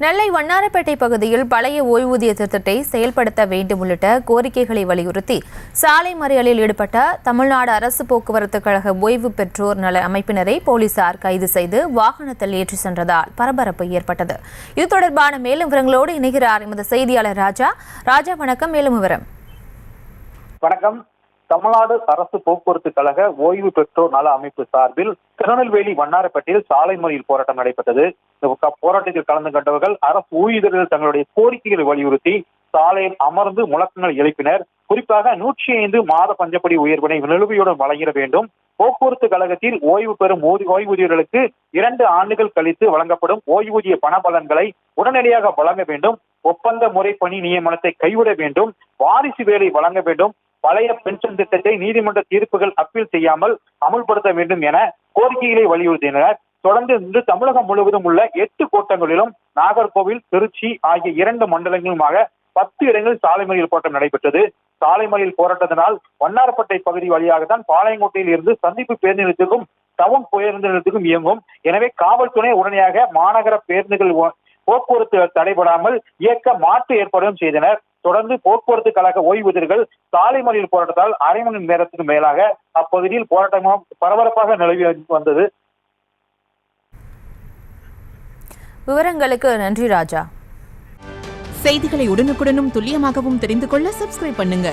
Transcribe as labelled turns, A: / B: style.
A: நெல்லை வண்ணாரப்பேட்டை பகுதியில் பழைய ஓய்வூதிய திட்டத்தை செயல்படுத்த வேண்டும் உள்ளிட்ட கோரிக்கைகளை வலியுறுத்தி சாலை மறியலில் ஈடுபட்ட தமிழ்நாடு அரசு போக்குவரத்து கழக ஓய்வு பெற்றோர் நல அமைப்பினரை போலீசார் கைது செய்து வாகனத்தில் ஏற்றி சென்றதால் பரபரப்பு ஏற்பட்டது. இது தொடர்பான மேலும் விவரங்களோடு இணைகிறார் எமது செய்தியாளர் ராஜா. வணக்கம். மேலும் விவரம்.
B: வணக்கம். தமிழ்நாடு அரசு போக்குவரத்து கழக ஓய்வு பெற்றோர் நல அமைப்பு சார்பில் திருநெல்வேலி வண்ணாரப்பேட்டையில் சாலை மறியல் போராட்டம் நடைபெற்றது. இந்த போராட்டத்தில் கலந்து கொண்டவர்கள் அரசு ஊழியர்கள் தங்களுடைய கோரிக்கைகளை வலியுறுத்தி சாலையில் அமர்ந்து முழக்கங்கள் எழுப்பினர். குறிப்பாக 105 மாத பஞ்சப்படி உயர்வினை நிலுவையுடன் வழங்கிட வேண்டும். போக்குவரத்து கழகத்தில் ஓய்வு பெறும் ஓய்வூதியர்களுக்கு 2 ஆண்டுகள் கழித்து வழங்கப்படும் ஓய்வூதிய பண பலன்களை உடனடியாக வழங்க வேண்டும். ஒப்பந்த முறை பணி நியமனத்தை கைவிட வேண்டும். வாரிசு வேலை வழங்க வேண்டும். பழைய பென்ஷன் திட்டத்தை நீதிமன்ற தீர்ப்புகள் அப்பீல் செய்யாமல் அமுல்படுத்த வேண்டும் என கோரிக்கைகளை வலியுறுத்தினர். தொடர்ந்து இன்று தமிழகம் முழுவதும் உள்ள 8 கோட்டங்களிலும் நாகர்கோவில், திருச்சி ஆகிய 2 மண்டலங்களுமாக 10 இடங்களில் சாலை மறியல் போராட்டம் நடைபெற்றது. சாலை மறியல் போராட்டத்தினால் வண்ணாரப்பேட்டை பகுதி வழியாக தான் பாளையங்கோட்டையில் இருந்து சந்திப்பு பேருந்து நிலையத்துக்கும் டவுன் பேருந்து நிலையத்துக்கும் இயங்கும். எனவே காவல்துறை உடனடியாக மாநகர பேருந்துகள் போக்குவரத்து தடைபடாமல் இயக்க மாற்று ஏற்பாடும் செய்தனர். தொடர்ந்து போக்குவரத்து கழக ஓய்வூதியர்கள் சாலை மறியல் போராட்டத்தால் அரை மணி நேரத்துக்கு மேலாக அப்பகுதியில் போராட்டம் பரபரப்பாக நிலவி வந்தது.
A: விவரங்களுக்கு நன்றி ராஜா.
C: செய்திகளை உடனுக்குடனும் துல்லியமாகவும் தெரிந்து கொள்ள சப்ஸ்கிரைப் பண்ணுங்க.